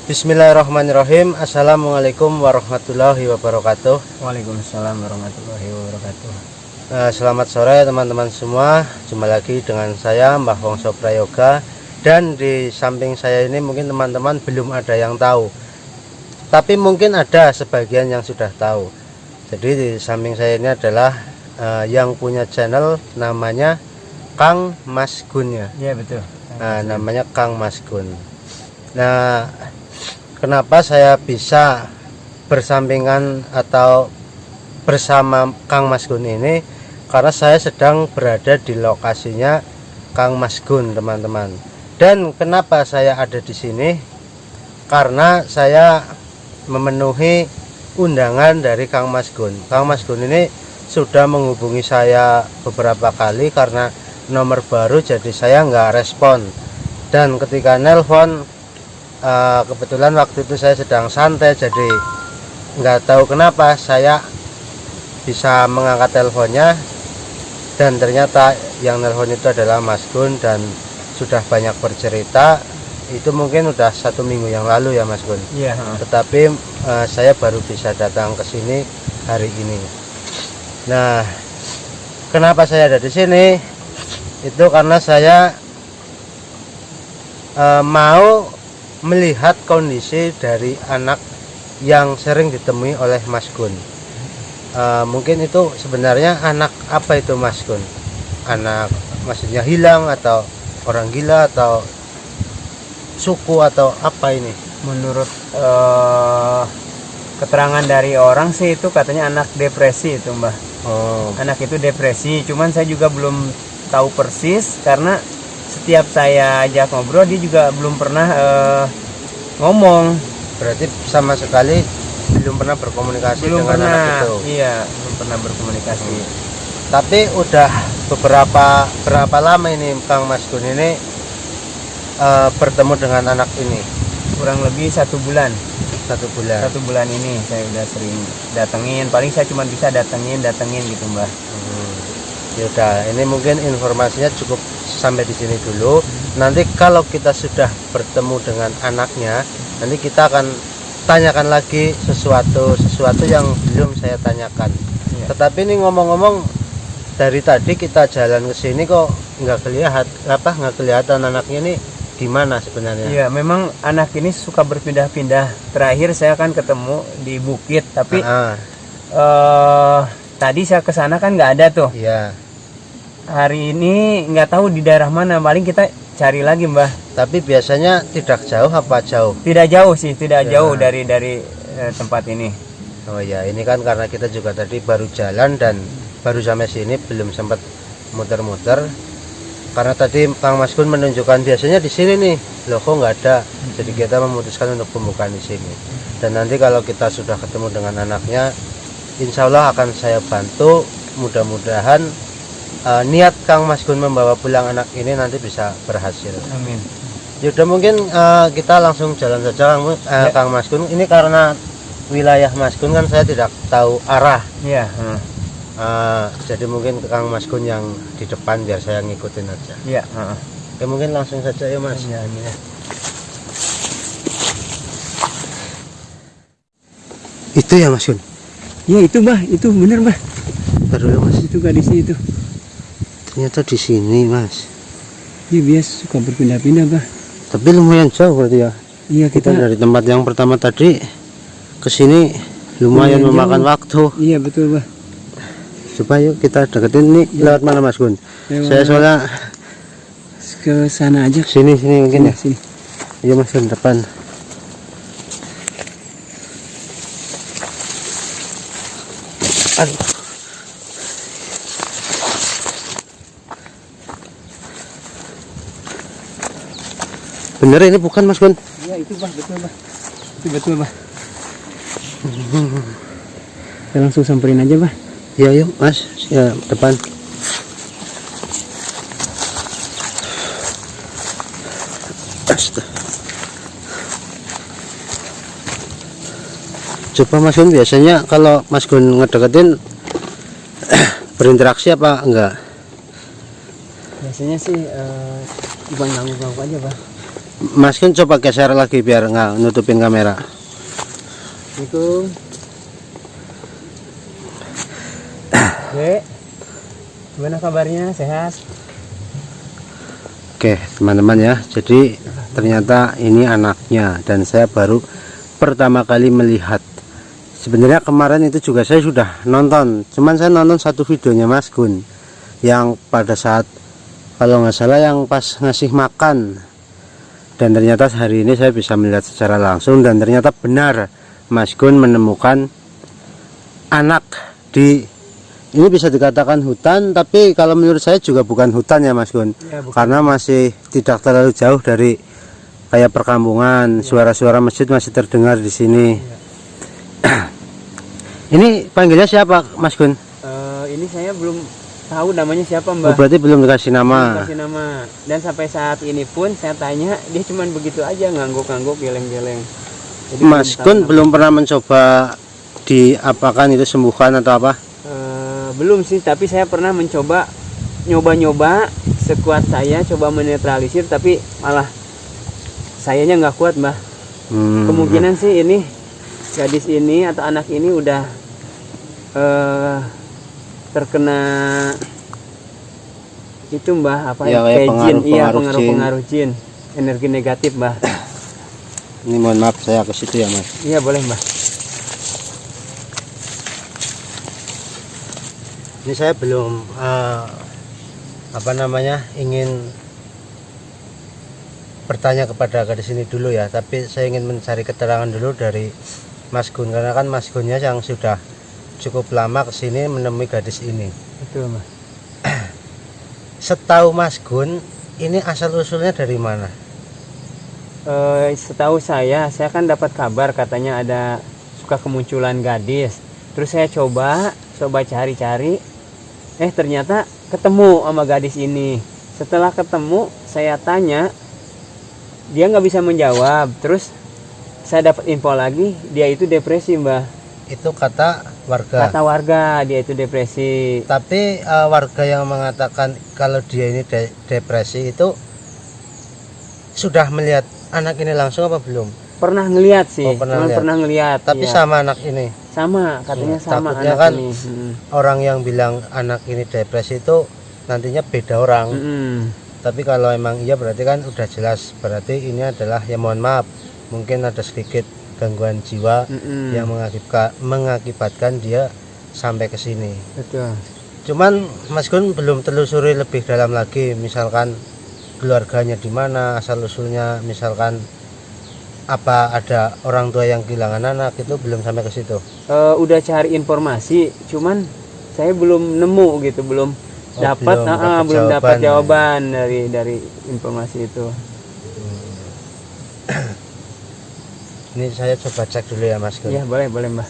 Bismillahirrahmanirrahim. Assalamualaikum warahmatullahi wabarakatuh. Waalaikumsalam warahmatullahi wabarakatuh. Selamat sore teman-teman semua. Jumpa lagi dengan saya Mbah Wongso Prayoga. Dan di samping saya ini mungkin teman-teman belum ada yang tahu, tapi mungkin ada sebagian yang sudah tahu. Jadi di samping saya ini adalah yang punya channel namanya Kang Mas Gun ya. Iya betul. Namanya Kang Mas Gun. Nah, kenapa saya bisa bersampingan atau bersama Kang Mas Gun ini? Karena saya sedang berada di lokasinya Kang Mas Gun, teman-teman. Dan kenapa saya ada di sini? Karena saya memenuhi undangan dari Kang Mas Gun. Kang Mas Gun ini sudah menghubungi saya beberapa kali karena nomor baru, jadi saya nggak respon. Dan ketika nelpon, kebetulan waktu itu saya sedang santai, jadi nggak tahu kenapa saya bisa mengangkat teleponnya, dan ternyata yang nelpon itu adalah Mas Gun dan sudah banyak bercerita. Itu mungkin udah 1 minggu yang lalu ya Mas Gun. Iya. Tetapi saya baru bisa datang ke sini hari ini. Nah, kenapa saya ada di sini? Itu karena saya mau melihat kondisi dari anak yang sering ditemui oleh Mas Gun. Mungkin itu sebenarnya anak apa itu Mas Gun? Anak maksudnya hilang atau orang gila atau suku atau apa ini? Menurut keterangan dari orang sih itu katanya anak depresi itu Mbah. Anak itu depresi, cuman saya juga belum tahu persis karena setiap saya ajak ngobrol dia juga belum pernah ngomong. Berarti sama sekali belum pernah berkomunikasi dengan anak itu. Iya, belum pernah berkomunikasi. Tapi udah berapa lama ini Kang Mas Gun ini bertemu dengan anak ini? Kurang lebih 1 bulan. 1 bulan. 1 bulan ini saya udah sering datengin. Paling saya cuma bisa datengin gitu Mbah. Ya udah, ini mungkin informasinya cukup sampai di sini dulu. Nanti kalau kita sudah bertemu dengan anaknya, nanti kita akan tanyakan lagi sesuatu yang belum saya tanyakan. Ya. Tetapi ini ngomong-ngomong, dari tadi kita jalan ke sini kok nggak kelihatan anaknya ini di mana sebenarnya? Iya, memang anak ini suka berpindah-pindah. Terakhir saya kan ketemu di bukit, tapi tadi saya ke sana kan nggak ada tuh. Iya. Hari ini nggak tahu di daerah mana, paling kita cari lagi Mbah. Tapi biasanya tidak jauh apa jauh? Tidak jauh sih, tidak jauh dari tempat ini. Oh ya, ini kan karena kita juga tadi baru jalan dan baru sampai sini, belum sempat muter-muter. Karena tadi Kang Mas Gun menunjukkan biasanya di sini nih, loh kok nggak ada. Jadi kita memutuskan untuk pembukaan di sini. Dan nanti kalau kita sudah ketemu dengan anaknya, insya Allah akan saya bantu. Mudah-mudahan niat Kang Mas Gun membawa pulang anak ini nanti bisa berhasil. Amin. Yaudah, mungkin kita langsung jalan saja Kang Mas Gun. Ini karena wilayah Mas Gun kan saya tidak tahu arah. Iya. Jadi mungkin Kang Mas Gun yang di depan biar saya ngikutin aja. Iya. Oke, mungkin langsung saja ya Mas. Iya. Itu ya Mas Gun? Iya itu Mbah, itu bener Mbah. Baru ya Mas. Itu gadisnya itu. Ternyata di sini Mas. Iya, biasa suka berpindah-pindah Mbah. Tapi lumayan jauh berarti ya. Iya, kita dari tempat yang pertama tadi ke sini lumayan memakan waktu. Iya betul Mbah. Coba yuk kita deketin nih. Lewat mana Mas Gun? Saya soalnya ke sana aja. Sini mungkin ya. Sini. Iya Mas Gun, depan. Aduh. Bener ini bukan Mas Gun? Iya itu Mbah, betul Mbah. Itu betul Mbah. Kita langsung samperin aja Mbah. Ya yuk Mas, ya depan. Coba Mas Gun, biasanya kalau Mas Gun ngedeketin berinteraksi apa enggak? Biasanya sih cuma ganggu-ganggu aja Pak. Mas Gun coba geser lagi biar nggak nutupin kamera. Assalamualaikum. Dek, gimana kabarnya? Sehat? Oke teman-teman ya, jadi ternyata ini anaknya dan saya baru pertama kali melihat. Sebenarnya kemarin itu juga saya sudah nonton, cuman saya nonton satu videonya Mas Gun yang pada saat kalau nggak salah yang pas ngasih makan, dan ternyata hari ini saya bisa melihat secara langsung dan ternyata benar Mas Gun menemukan anak di, ini bisa dikatakan hutan, tapi kalau menurut saya juga bukan hutan ya Mas Gun Ya, bukan. karena masih tidak terlalu jauh dari kayak perkampungan. Suara-suara masjid masih terdengar di sini. Ini panggilnya siapa Mas Gun? Ini saya belum tahu namanya siapa, Oh, Mbah. berarti belum dikasih nama. Belum kasih nama. Dan sampai saat ini pun saya tanya, dia cuman begitu aja ngangguk-ngangguk, geleng-geleng. Jadi Mas belum tahu Gun nama. belum pernah mencoba diapakan itu, sembuhkan atau apa? Belum sih, tapi saya pernah mencoba nyoba-nyoba sekuat saya, coba menetralisir, tapi malah sayanya nggak kuat, Mbah. Kemungkinan sih ini gadis ini atau anak ini udah terkena itu, Mbah, apa Ya, kayak kayak jin, pengaruh- iya, pengaruh pengaruh jin, energi negatif, Mbah. Ini mohon maaf saya ke situ ya Mas. Iya, boleh, Mbah. Ini saya belum apa namanya, ingin bertanya kepada gadis ini dulu ya, tapi saya ingin mencari keterangan dulu dari Mas Gun, karena kan Mas Gunnya yang sudah cukup lama kesini menemui gadis ini. Betul, Mbah. Setahu Mas Gun, ini asal usulnya dari mana? Setahu saya kan dapat kabar katanya ada suka kemunculan gadis. Terus saya coba cari-cari, ternyata ketemu sama gadis ini. Setelah ketemu, saya tanya, dia nggak bisa menjawab. Terus saya dapat info lagi, dia itu depresi, Mbah. Itu kata warga. Kata warga, dia itu depresi. Tapi warga yang mengatakan kalau dia ini depresi itu sudah melihat anak ini langsung apa belum? Pernah ngelihat sih, Oh, pernah lihat. pernah ngelihat. Tapi iya. sama anak ini. Sama, katanya sama Takutnya anak kan ini. orang yang bilang anak ini depresi itu nantinya beda orang. Tapi kalau emang iya berarti kan udah jelas, berarti ini adalah, ya mohon maaf, mungkin ada sedikit gangguan jiwa yang mengakibatkan dia sampai ke sini. Betul. Cuman Mas Gun belum telusuri lebih dalam lagi, misalkan keluarganya di mana, asal usulnya, misalkan apa ada orang tua yang kehilangan anak, itu belum sampai ke situ. Udah cari informasi, cuman saya belum nemu gitu, belum dapat, belum dapat jawaban dari informasi itu. Ini saya coba cek dulu ya Mas Gun. Iya, boleh Mbah.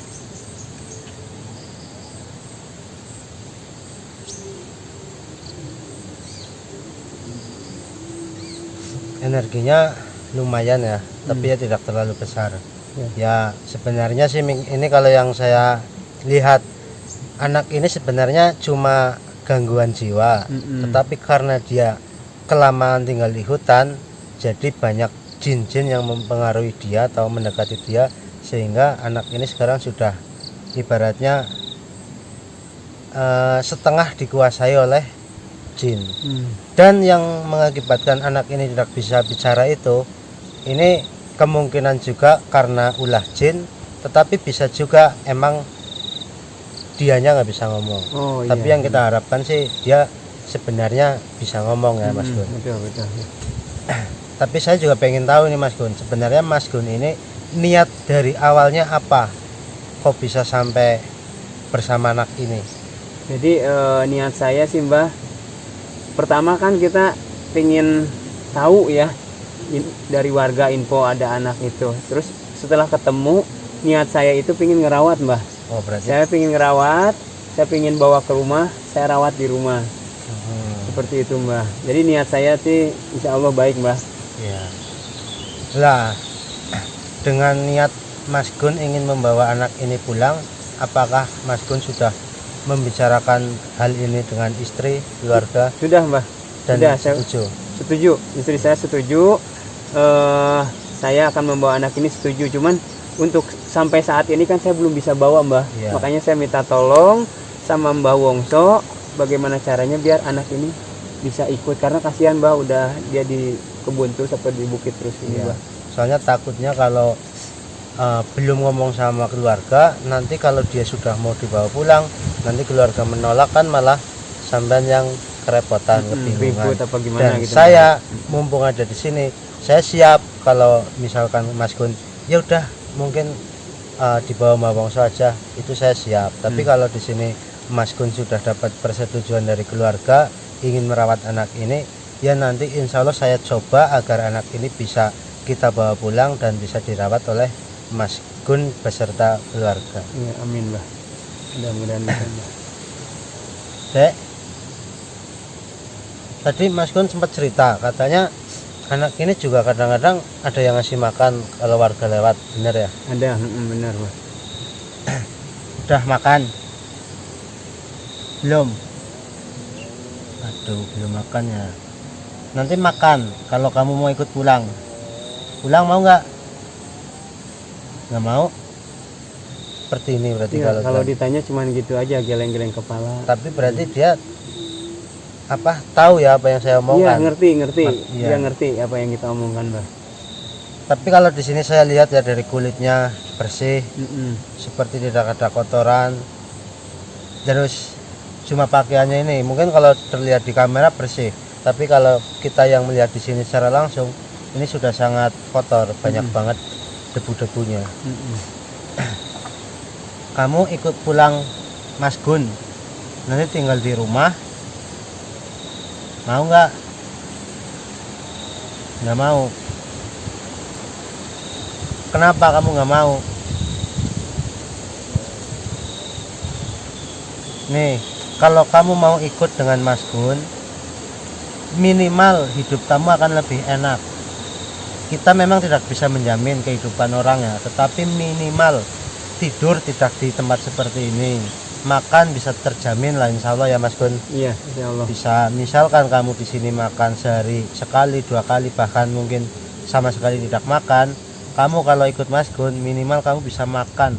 Energinya lumayan ya, tapi ya tidak terlalu besar. Ya sebenarnya sih ini kalau yang saya lihat, anak ini sebenarnya cuma gangguan jiwa, tetapi karena dia kelamaan tinggal di hutan, jadi banyak jin-jin yang mempengaruhi dia atau mendekati dia, sehingga anak ini sekarang sudah ibaratnya setengah dikuasai oleh jin. Dan yang mengakibatkan anak ini tidak bisa bicara itu, ini kemungkinan juga karena ulah jin, tetapi bisa juga emang dianya nggak bisa ngomong. Tapi yang kita harapkan sih dia sebenarnya bisa ngomong ya Mas Gun. Betul. Tapi saya juga pengen tahu nih Mas Gun, sebenarnya Mas Gun ini niat dari awalnya apa, kok bisa sampai bersama anak ini? Jadi niat saya sih, Mbah, pertama kan kita pengen tahu ya dari warga info ada anak itu. Terus setelah ketemu, niat saya itu pengen ngerawat, Mbah. Oh berarti Saya pengen ngerawat, saya pengen bawa ke rumah, saya rawat di rumah. Seperti itu, Mbah. Jadi niat saya sih insya Allah baik, Mbah. ya. Lah, dengan niat Mas Gun ingin membawa anak ini pulang, apakah Mas Gun sudah membicarakan hal ini dengan istri, keluarga, Sudah, Mbah. dan Sudah, saya setuju? setuju. Istri saya setuju. saya akan membawa anak ini setuju, cuman untuk sampai saat ini kan saya belum bisa bawa Mbah. Iya. Makanya saya minta tolong sama Mbah Wongso bagaimana caranya biar anak ini bisa ikut, karena kasihan Mbah udah dia di kebun terus atau di bukit terus ini Iya. Mbah. Soalnya takutnya kalau belum ngomong sama keluarga, nanti kalau dia sudah mau dibawa pulang, nanti keluarga menolak kan malah sampean yang kerepotan, kebingungan. Ribut apa gimana Dan gitu. saya mumpung ada di sini, saya siap kalau misalkan Mas Gun, ya udah mungkin dibawa Mbak Wongso aja, itu saya siap. Tapi kalau di sini Mas Gun sudah dapat persetujuan dari keluarga ingin merawat anak ini, ya nanti insya Allah saya coba agar anak ini bisa kita bawa pulang dan bisa dirawat oleh Mas Gun beserta keluarga. Iya, amin Mbah. Mudah-mudahan bisa Mbah. Dek, tadi Mas Gun sempat cerita katanya anak ini juga kadang-kadang ada yang ngasih makan kalau warga lewat, bener ya? Ada, benar Mbah. Udah makan? Belum? Aduh, belum makan ya. Nanti makan kalau kamu mau ikut pulang. Pulang mau nggak? Nggak mau? Seperti ini berarti Iya, kalau kan. ditanya cuman gitu aja, geleng-geleng kepala. Tapi berarti dia apa tahu ya apa yang saya Iya, omongkan. ngerti. Iya. Dia ngerti apa yang kita omongkan Mbah. Tapi kalau di sini saya lihat ya dari kulitnya bersih, Mm-mm. seperti tidak ada kotoran. Terus cuma pakaiannya ini mungkin kalau terlihat di kamera bersih, tapi kalau kita yang melihat di sini secara langsung ini sudah sangat kotor, banyak banget debu-debunya. Mm-mm. Kamu ikut pulang Mas Gun, nanti tinggal di rumah, mau nggak? Nggak mau. Kenapa kamu nggak mau? Nih, kalau kamu mau ikut dengan Mas Gun, minimal hidup kamu akan lebih enak. Kita memang tidak bisa menjamin kehidupan orang ya, tetapi minimal tidur tidak di tempat seperti ini, makan bisa terjamin lah insya Allah ya Mas Gun. Iya, insya Allah. Bisa, misalkan kamu di sini makan sehari sekali, 2 kali, bahkan mungkin sama sekali tidak makan, kamu kalau ikut Mas Gun minimal kamu bisa makan.